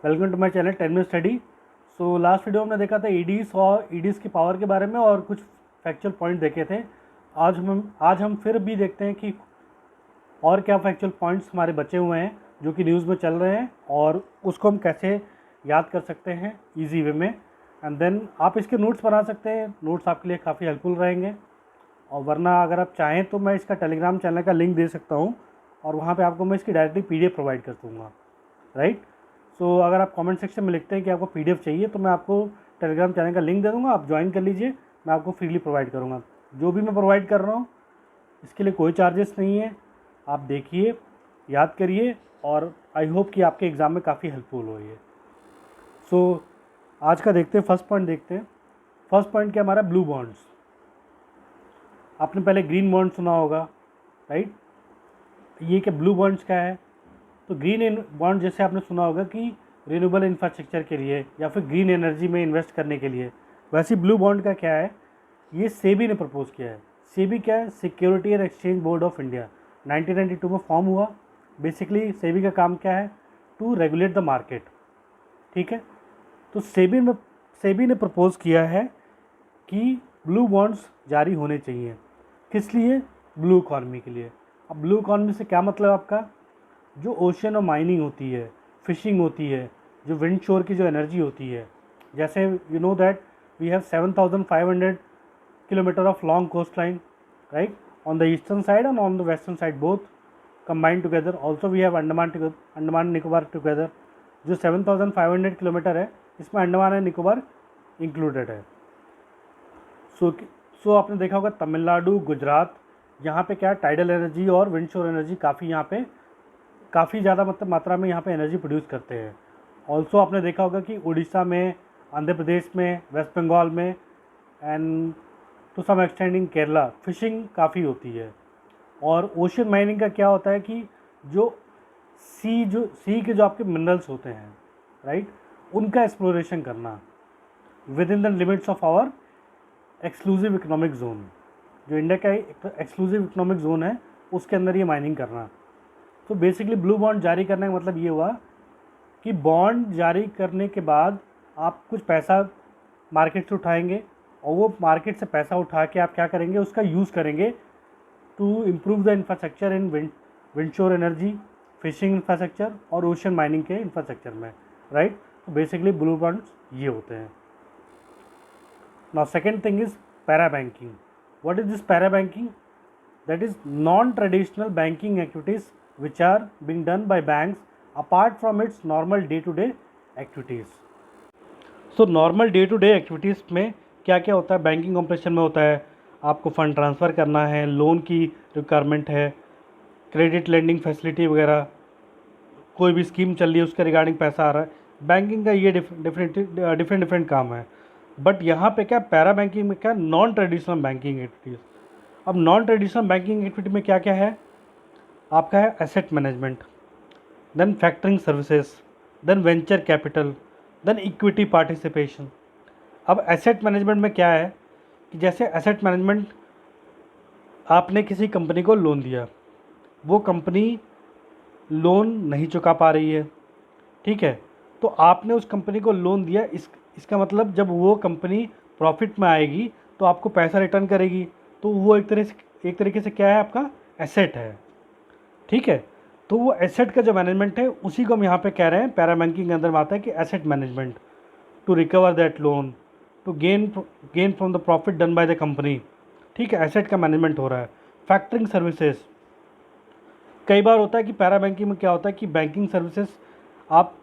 Welcome to my channel 10 minute study. So last video हमने देखा था ईडीज और ईडीज की पावर के बारे में और कुछ फैक्चुअल पॉइंट देखे थे। आज हम फिर भी देखते हैं कि और क्या फैक्चुअल पॉइंट्स हमारे बचे हुए हैं जो कि न्यूज़ में चल रहे हैं और उसको हम कैसे याद कर सकते हैं ईजी वे में। एंड देन आप इसके नोट्स बना सकते हैं, नोट्स आपके लिए काफ़ी हेल्पफुल रहेंगे। और वरना अगर आप चाहें तो मैं इसका टेलीग्राम चैनल का लिंक दे सकता हूँ और वहाँ पे आपको मैं इसकी डायरेक्टली पीडीएफ प्रोवाइड कर दूँगा, राइट। सो अगर आप कमेंट सेक्शन में लिखते हैं कि आपको पीडीएफ चाहिए तो मैं आपको टेलीग्राम चैनल का लिंक दे दूँगा, आप ज्वाइन कर लीजिए, मैं आपको फ्रीली प्रोवाइड करूँगा। जो भी मैं प्रोवाइड कर रहा हूँ इसके लिए कोई चार्जेस नहीं है। आप देखिए, याद करिए और आई होप कि आपके एग्ज़ाम में काफ़ी हेल्पफुल हो ये। सो आज का देखते हैं, फर्स्ट पॉइंट देखते हैं। फर्स्ट पॉइंट क्या हमारा, ब्लू बॉन्ड्स। आपने पहले ग्रीन बॉन्ड सुना होगा, राइट। ये क्या ब्लू बॉन्ड्स क्या है? तो ग्रीन बॉन्ड जैसे आपने सुना होगा कि रिन्यूएबल इंफ्रास्ट्रक्चर के लिए या फिर ग्रीन एनर्जी में इन्वेस्ट करने के लिए, वैसे ब्लू बॉन्ड का क्या है, ये सेबी ने प्रपोज किया है। सेबी क्या है? Security and exchange board of India, 1992 में फॉर्म हुआ। बेसिकली सेबी का काम क्या है? टू रेगुलेट द मार्केट, ठीक है। तो सेबी ने प्रपोज किया है कि ब्लू बॉन्ड्स जारी होने चाहिए। किस लिए? ब्लू इकॉनमी के लिए। अब ब्लू इकॉनमी से क्या मतलब आपका? जो ओशन और माइनिंग होती है, फिशिंग होती है, जो विंड शोर की जो एनर्जी होती है, जैसे you know that we have 7,500 kilometre of long coast line, right, on the eastern side and on the western side both combined together. Also we have Andaman Nicobar together. जो 7,500 किलोमीटर है इसमें अंडमान एंड निकोबार इंक्लूडेड है। सो आपने देखा होगा तमिलनाडु, गुजरात, यहाँ पे क्या टाइडल एनर्जी और विंड शोर एनर्जी काफ़ी यहाँ पे काफ़ी ज़्यादा मतलब मात्रा में यहाँ पे एनर्जी प्रोड्यूस करते हैं। ऑल्सो आपने देखा होगा कि उड़ीसा में, आंध्र प्रदेश में, वेस्ट बंगाल में and to some extend in Kerala fishing काफ़ी होती है। और ओशन माइनिंग का क्या होता है कि जो सी के जो आपके मिनरल्स होते हैं, राइट, उनका एक्सप्लोरेशन करना within the limits of our exclusive economic zone. जो इंडिया का एक्सक्लूसिव इकोनॉमिक जोन है उसके अंदर ये माइनिंग करना। तो बेसिकली ब्लू बॉन्ड जारी करने का मतलब ये हुआ कि बॉन्ड जारी करने के बाद आप कुछ पैसा मार्केट से उठाएंगे और वो मार्केट से पैसा उठा के आप क्या करेंगे, उसका यूज़ करेंगे to improve the infrastructure in wind shore energy, fishing infrastructure और ओशन माइनिंग के इंफ्रास्ट्रक्चर में, राइट। तो बेसिकली ब्लू बॉन्ड्स ये होते हैं। Now second thing is para banking. What is this para banking? That is non traditional banking activities which are being done by banks apart from its normal day to day activities. So normal day to day activities में क्या क्या होता है? Banking operation में होता है आपको fund transfer करना है, लोन की रिक्वायरमेंट है, क्रेडिट लेंडिंग फैसिलिटी वगैरह, कोई भी स्कीम चल रही है उसके रिगार्डिंग पैसा आ रहा है। बैंकिंग का ये डिफरेंट काम है। बट यहाँ पे क्या, पैरा बैंकिंग में क्या, नॉन ट्रेडिशनल बैंकिंग एक्टिविटीज़। अब नॉन ट्रेडिशनल बैंकिंग एक्टिविटी में क्या क्या है आपका? है asset management, then factoring services, then venture capital, then equity participation. अब एसेट मैनेजमेंट में क्या है कि जैसे एसेट मैनेजमेंट, आपने किसी कंपनी को लोन दिया, वो कंपनी लोन नहीं चुका पा रही है, ठीक है, तो आपने उस कंपनी को लोन दिया, इसका मतलब जब वो कंपनी प्रॉफिट में आएगी तो आपको पैसा रिटर्न करेगी। तो वो एक तरीके से क्या है, आपका एसेट है, ठीक है। तो वो एसेट का जो मैनेजमेंट है उसी को हम यहाँ पे कह रहे हैं, पैरा बैंकिंग के अंदर में आता है कि asset management to recover that loan, to gain from the profit done by the company, ठीक है। एसेट का मैनेजमेंट हो रहा है। फैक्टरिंग सर्विसेज, कई बार होता है कि पैरा बैंकिंग में क्या होता है कि बैंकिंग सर्विसेज आप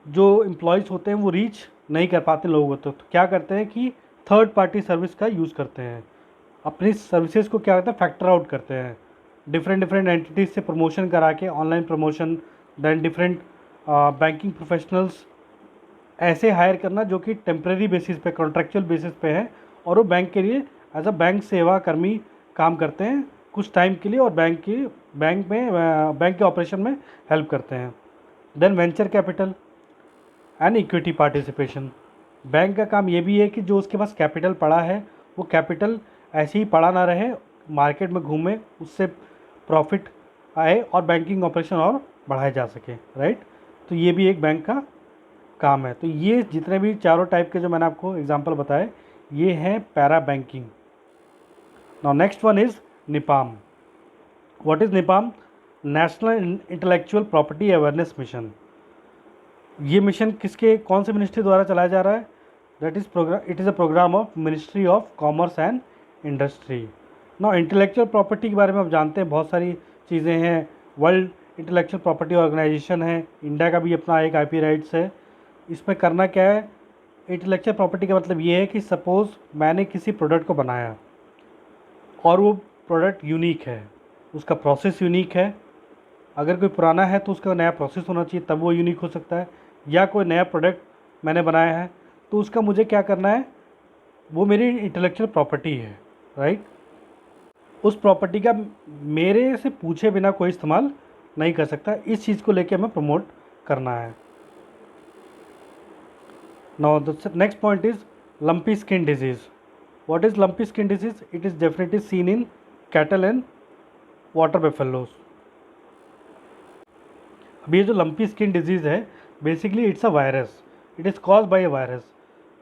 जो एम्प्लॉयज़ होते हैं वो रीच नहीं कर पाते लोगों को, तो क्या करते हैं कि थर्ड पार्टी सर्विस का यूज़ करते हैं, अपनी सर्विसेज को क्या करते हैं, फैक्टर आउट करते हैं, डिफरेंट एंटिटीज़ से प्रमोशन करा के, online promotion, then different banking professionals ऐसे हायर करना जो कि टेम्प्रेरी बेसिस पे, कॉन्ट्रेक्चुअल बेसिस पे है, और वो बैंक के लिए एज अ बैंक सेवा कर्मी काम करते हैं कुछ टाइम के लिए और बैंक के ऑपरेशन में हेल्प करते हैं। Then venture capital and equity participation. Bank का काम ये भी है कि जो उसके पास कैपिटल पड़ा है वो कैपिटल ऐसे ही पड़ा ना रहे, मार्केट में घूमे, उससे प्रॉफिट आए और बैंकिंग ऑपरेशन और बढ़ाए जा सके, राइट। तो ये भी एक बैंक का काम है। तो ये जितने भी चारों टाइप के जो मैंने आपको एग्जांपल बताए ये हैं para banking. Now next one is NIPAM. What is NIPAM? National intellectual property awareness mission. ये मिशन किसके कौन से मिनिस्ट्री द्वारा चलाया जा रहा है? That is program, it is a program of ministry of commerce and industry. Now intellectual property के बारे में आप जानते हैं, बहुत सारी चीज़ें हैं। वर्ल्ड इंटेलेक्चुअल प्रॉपर्टी ऑर्गेनाइजेशन है, इंडिया का भी अपना एक आईपी राइट्स है। इसमें करना क्या है? इंटेलेक्चुअल प्रॉपर्टी का मतलब ये है कि सपोज़ मैंने किसी प्रोडक्ट को बनाया और वो प्रोडक्ट यूनिक है, उसका प्रोसेस यूनिक है। अगर कोई पुराना है तो उसका नया प्रोसेस होना चाहिए, तब वो यूनिक हो सकता है। या कोई नया प्रोडक्ट मैंने बनाया है तो उसका मुझे क्या करना है, वो मेरी इंटेलेक्चुअल प्रॉपर्टी है, राइट। उस प्रॉपर्टी का मेरे से पूछे बिना कोई इस्तेमाल नहीं कर सकता। इस चीज़ को लेके हमें प्रमोट करना है। Now the next point is lumpy skin disease. What is lumpy skin disease? It is definitely seen in cattle and water buffaloes. अब ये जो लंपी स्किन डिजीज़ है basically it's a virus, it is cause by a virus.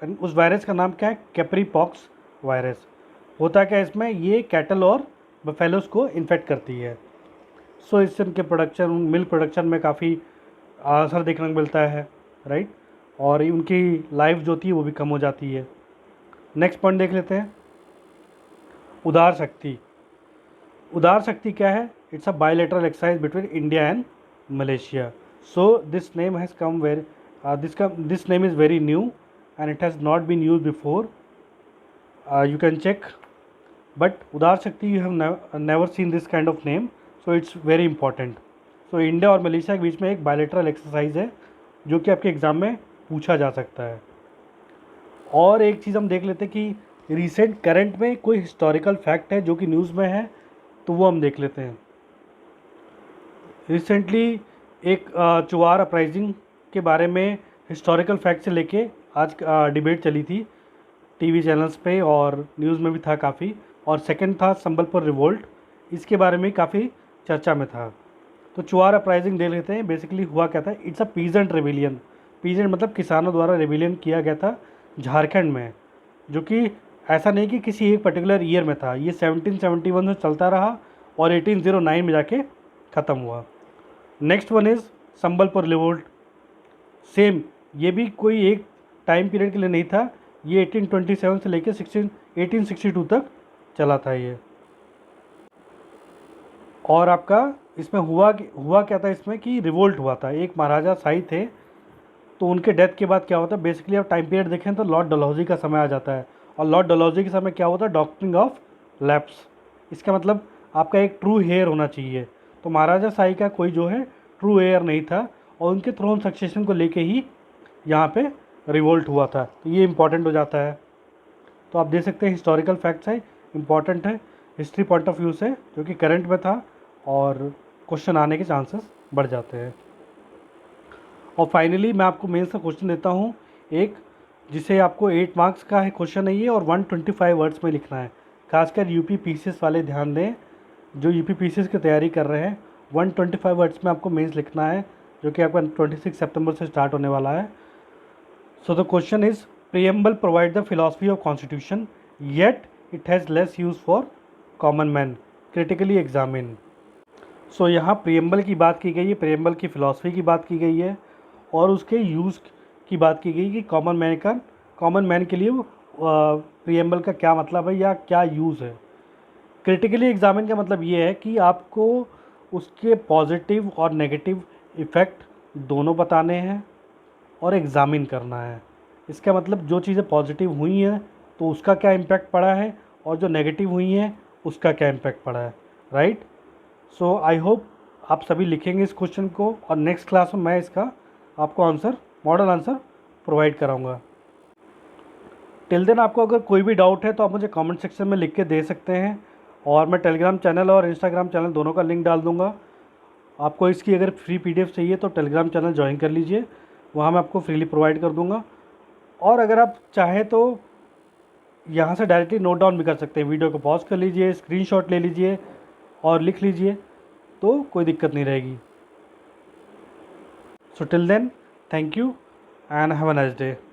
And उस virus का नाम क्या है? Capri pox virus. होता क्या इसमें, ये कैटल और बफेलोस को इन्फेक्ट करती है। सो इससे उनके प्रोडक्शन, मिल्क प्रोडक्शन में काफ़ी असर देखने को मिलता है, राइट। और उनकी लाइफ जो होती है वो भी कम हो जाती है। नेक्स्ट पॉइंट देख लेते हैं, उदार शक्ति। उदार शक्ति क्या है? It's a bilateral exercise between India and Malaysia. So this name has come very this name is very new and it has not been use before, you can check, but उदार शक्ति you have never seen this kind of name, so it's very important. so India और Malaysia के बीच में एक bilateral exercise है जो कि आपके एग्ज़ाम में पूछा जा सकता है। और एक चीज़ हम देख लेते हैं कि रिसेंट करंट में कोई हिस्टोरिकल फैक्ट है जो कि न्यूज़ में है, तो वो हम देख लेते हैं। रिसेंटली एक चुवार अपराइजिंग के बारे में हिस्टोरिकल फैक्ट से लेके आज डिबेट चली थी टीवी चैनल्स पे और न्यूज़ में भी था काफ़ी। और सेकंड था संबलपुर रिवोल्ट, इसके बारे में काफ़ी चर्चा में था। तो चुवार अपराइजिंग देख लेते हैं। बेसिकली हुआ क्या था? It's a peasant rebellion. Peasant मतलब किसानों द्वारा रेबिलियन किया गया था झारखंड में, जो कि ऐसा नहीं कि किसी एक पर्टिकुलर ईयर में था। ये 1771 से चलता रहा और 1809 में जाके ख़त्म हुआ। Next one is Sambalpur revolt. Same, ये भी कोई एक टाइम पीरियड के लिए नहीं था, ये 1827 से लेकर 1862 तक चला था ये। और आपका इसमें हुआ क्या था इसमें कि रिवोल्ट हुआ था। एक महाराजा शाही थे, तो उनके डेथ के बाद क्या होता है, बेसिकली आप टाइम पीरियड देखें तो लॉर्ड डलहौजी का समय आ जाता है। और लॉर्ड डलहौजी के समय क्या होता है? Doctoring of lapse. इसका मतलब आपका एक ट्रू हेयर होना चाहिए। तो महाराजा शाही का कोई जो है ट्रू हेयर नहीं था और उनके थ्रोन सक्सेशन को लेके ही यहाँ पे रिवोल्ट हुआ था। तो ये इंपॉर्टेंट हो जाता है। तो आप देख सकते हैं हिस्टोरिकल फैक्ट्स है, इंपॉर्टेंट है हिस्ट्री पॉइंट ऑफ व्यू से, जो कि करंट में था और क्वेश्चन आने के चांसेस बढ़ जाते हैं। और फाइनली मैं आपको मेंस का क्वेश्चन देता हूँ एक, जिसे आपको 8 मार्क्स का है क्वेश्चन है ये, और 125 वर्ड्स में लिखना है। खासकर यूपी पीसीएस वाले ध्यान दें, जो यूपी पीसीएस की तैयारी कर रहे हैं। 125 वर्ड्स में आपको मेंस लिखना है, जो कि आपका 26 सितंबर से स्टार्ट होने वाला है। So the question is, preamble provide the philosophy of constitution, yet it has less use for common man, critically examine. सो यहाँ preamble की बात की गई है, preamble की philosophy की बात की गई है और उसके यूज़ की बात की गई कि कॉमन मैन के लिए preamble का क्या मतलब है या क्या यूज़ है। क्रिटिकली एग्जामिन का मतलब ये है कि आपको उसके पॉजिटिव और नेगेटिव इफ़ेक्ट दोनों बताने हैं और एग्ज़ामिन करना है। इसका मतलब जो चीज़ें पॉजिटिव हुई हैं तो उसका क्या इम्पैक्ट पड़ा है और जो नेगेटिव हुई हैं उसका क्या इम्पैक्ट पड़ा है, राइट। सो आई होप आप सभी लिखेंगे इस क्वेश्चन को और नेक्स्ट क्लास में मैं इसका आपको आंसर, मॉडल आंसर प्रोवाइड कराऊंगा। टिल देन आपको अगर कोई भी डाउट है तो आप मुझे कमेंट सेक्शन में लिख के दे सकते हैं और मैं टेलीग्राम चैनल और इंस्टाग्राम चैनल दोनों का लिंक डाल दूँगा। आपको इसकी अगर फ्री PDF चाहिए तो टेलीग्राम चैनल ज्वाइन कर लीजिए, वहाँ मैं आपको फ्रीली प्रोवाइड कर दूँगा। और अगर आप चाहें तो यहाँ से डायरेक्टली नोट डाउन भी कर सकते हैं। वीडियो को पॉज कर लीजिए, स्क्रीनशॉट ले लीजिए और लिख लीजिए, तो कोई दिक्कत नहीं रहेगी। So till then, thank you and have a nice day.